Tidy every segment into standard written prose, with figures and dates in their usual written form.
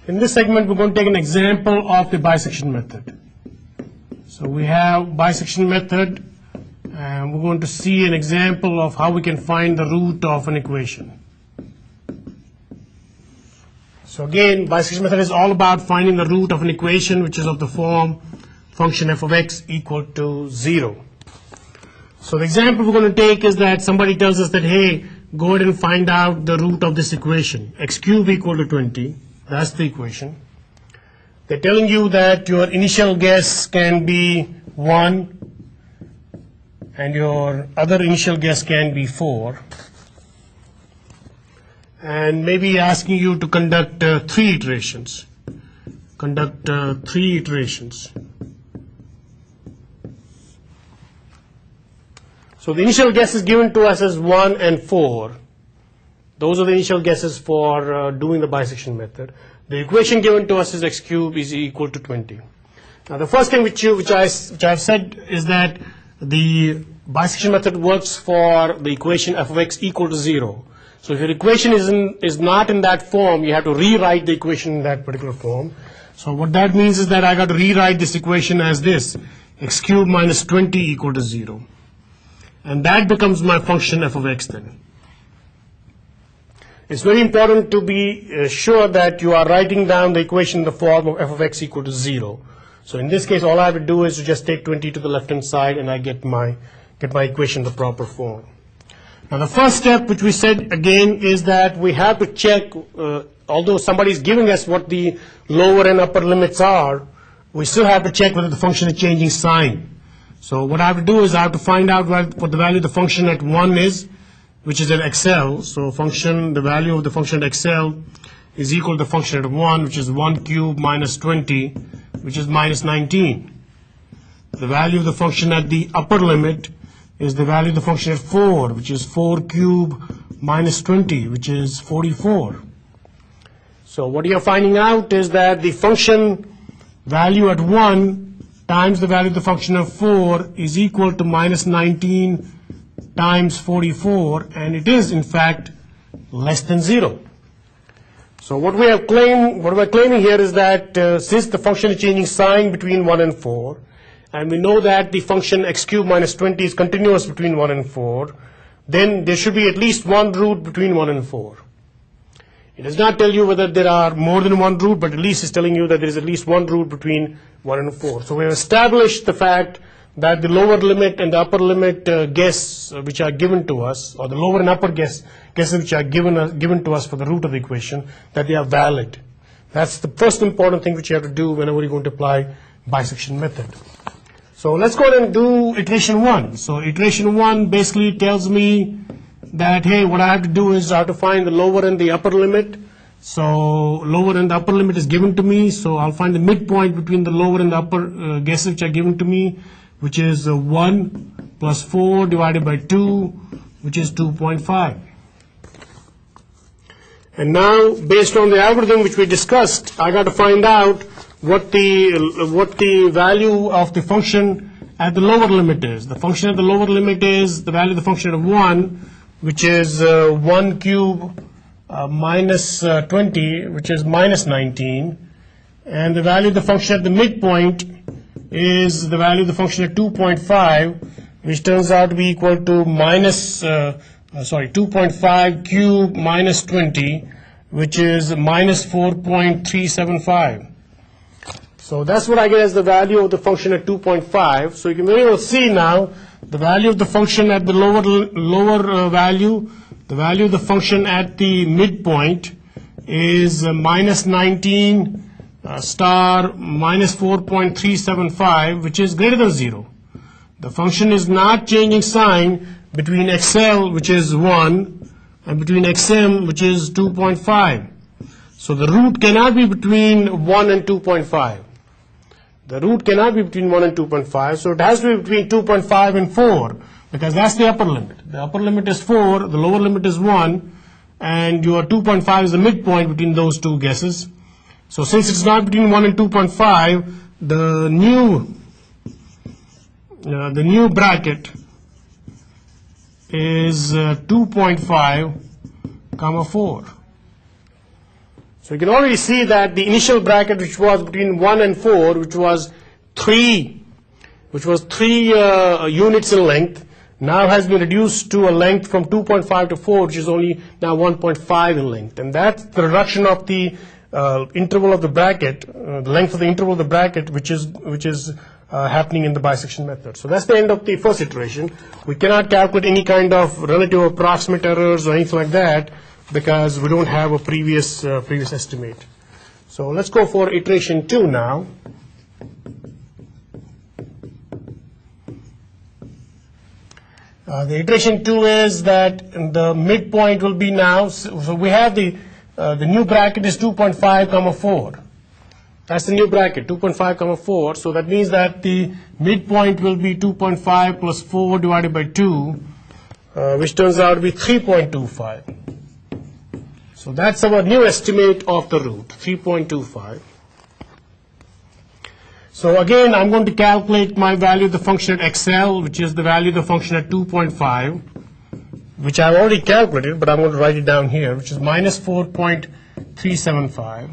In this segment, we're going to take an example of the bisection method. So we have bisection method, and we're going to see an example of how we can find the root of an equation. So again, bisection method is all about finding the root of an equation which is of the form function f of x equal to 0. So the example we're going to take is that somebody tells us that, hey, go ahead and find out the root of this equation, x cubed equal to 20. That's the equation. They're telling you that your initial guess can be 1 and your other initial guess can be 4. And maybe asking you to conduct 3 iterations. Conduct 3 iterations. So the initial guess is given to us as 1 and 4. Those are the initial guesses for doing the bisection method. The equation given to us is x cubed is equal to 20. Now the first thing which I've said is that the bisection method works for the equation f of x equal to 0. So if your equation is not in that form, you have to rewrite the equation in that particular form. So what that means is that I got to rewrite this equation as this, x cubed minus 20 equal to 0. And that becomes my function f of x then. It's very important to be sure that you are writing down the equation in the form of f of x equal to 0. So in this case, all I have to do is to just take 20 to the left hand side and I get my equation in the proper form. Now the first step, which we said again, is that we have to check, although somebody is giving us what the lower and upper limits are, we still have to check whether the function is changing sign. So what I have to do is I have to find out what the value of the function at 1 is, which is at xl. So the value of the function at xl is equal to the function at 1, which is 1 cubed minus 20, which is minus 19. The value of the function at the upper limit is the value of the function at 4, which is 4 cubed minus 20, which is 44. So what you're finding out is that the function value at 1 times the value of the function of 4 is equal to minus 19 times 44, and it is in fact less than 0. So what we're claiming here is that since the function is changing sign between 1 and 4, and we know that the function x cubed minus 20 is continuous between 1 and 4, then there should be at least one root between 1 and 4. It does not tell you whether there are more than one root, but at least it's telling you that there is at least one root between 1 and 4. So we have established the fact that the lower limit and the upper limit guess which are given to us, or the lower and upper guesses which are given to us for the root of the equation, that they are valid. That's the first important thing which you have to do whenever you're going to apply bisection method. So let's go ahead and do iteration 1. So iteration 1 basically tells me that, hey, what I have to do is I have to find the lower and the upper limit. So lower and the upper limit is given to me, so I'll find the midpoint between the lower and the upper guesses which are given to me, which is 1 plus 4 divided by 2, which is 2.5. And now, based on the algorithm which we discussed, I got to find out what the value of the function at the lower limit is. The function at the lower limit is the value of the function of 1, which is 1 cubed minus 20, which is minus 19. And the value of the function at the midpoint is the value of the function at 2.5, which turns out to be equal to 2.5 cubed minus 20, which is minus 4.375. So that's what I get as the value of the function at 2.5. So you can very well see now the value of the function at the lower value, the value of the function at the midpoint is minus 19 star minus 4.375, which is greater than 0. The function is not changing sign between xl, which is 1, and between xm, which is 2.5. So the root cannot be between 1 and 2.5. The root cannot be between 1 and 2.5, so it has to be between 2.5 and 4, because that's the upper limit. The upper limit is 4, the lower limit is 1, and your 2.5 is the midpoint between those two guesses. So since it's not between 1 and 2.5, the new bracket is 2.5 comma 4. So you can already see that the initial bracket, which was between 1 and 4, which was 3 units in length, now has been reduced to a length from 2.5 to 4, which is only now 1.5 in length. And that's the reduction of the interval of the bracket, the length of the interval of the bracket, which is happening in the bisection method. So that's the end of the first iteration. We cannot calculate any kind of relative approximate errors or anything like that because we don't have a previous estimate. So let's go for iteration 2 now. The iteration 2 is that the midpoint will be now, so we have the new bracket is 2.5 comma 4. That's the new bracket, 2.5 comma 4. So that means that the midpoint will be 2.5 plus 4 divided by 2, which turns out to be 3.25. So that's our new estimate of the root, 3.25. So again, I'm going to calculate my value of the function at XL, which is the value of the function at 2.5, which I've already calculated, but I'm going to write it down here, which is minus 4.375.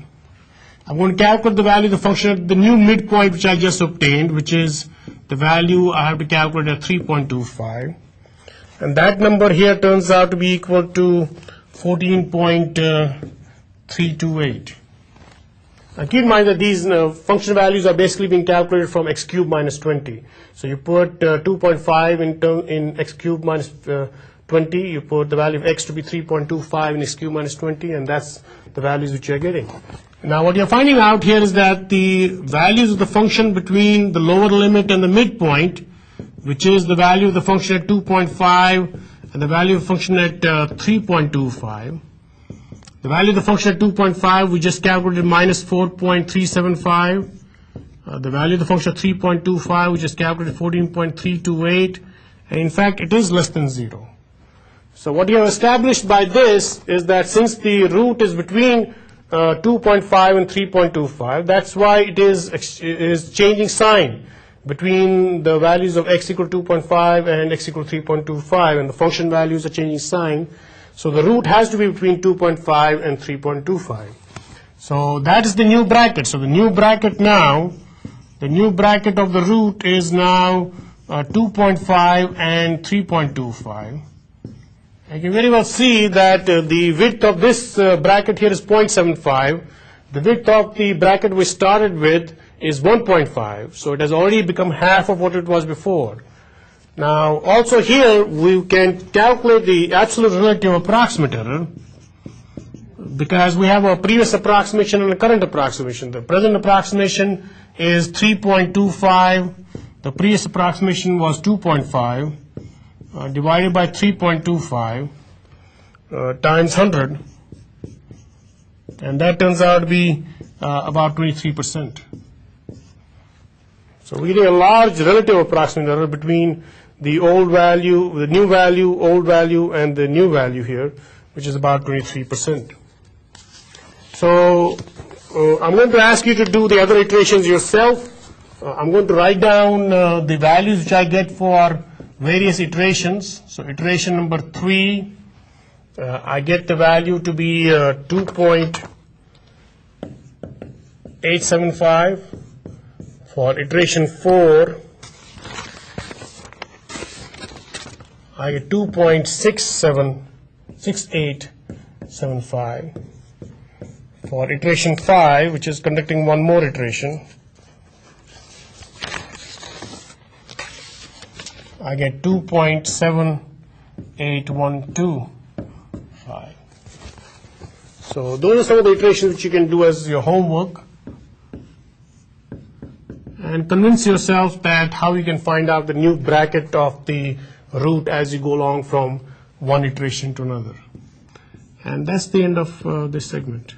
I'm going to calculate the value of the function at the new midpoint, which I just obtained, which is the value I have to calculate at 3.25. And that number here turns out to be equal to 14.328. Now keep in mind that these function values are basically being calculated from x cubed minus 20. So you put 2.5 in x cubed minus 20, you put the value of x to be 3.25 in x cubed minus 20, and that's the values which you're getting. Now what you're finding out here is that the values of the function between the lower limit and the midpoint, which is the value of the function at 2.5 and the value of the function at 3.25, the value of the function at 2.5 we just calculated minus 4.375. The value of the function at 3.25 we just calculated 14.328, and in fact it is less than 0. So what you have established by this is that since the root is between 2.5 and 3.25, that's why it is changing sign between the values of x equal to 2.5 and x equal to 3.25, and the function values are changing sign. So the root has to be between 2.5 and 3.25. So that is the new bracket. So the new bracket now, the new bracket of the root is now 2.5 and 3.25. You can very well see that the width of this bracket here is 0.75. The width of the bracket we started with is 1.5. So it has already become half of what it was before. Now also here we can calculate the absolute relative approximate error because we have a previous approximation and a current approximation. The present approximation is 3.25. The previous approximation was 2.5. Divided by 3.25 times 100, and that turns out to be about 23%. So we're getting a large relative approximate error between the old value, the new value, old value, and the new value here, which is about 23%. So I'm going to ask you to do the other iterations yourself. I'm going to write down the values which I get for various iterations. So iteration number 3, I get the value to be 2.875. For iteration 4, I get 2.6875. For iteration 5, which is conducting one more iteration, I get 2.7812. So those are some of the iterations which you can do as your homework, and convince yourself that how you can find out the new bracket of the root as you go along from one iteration to another. And that's the end of this segment.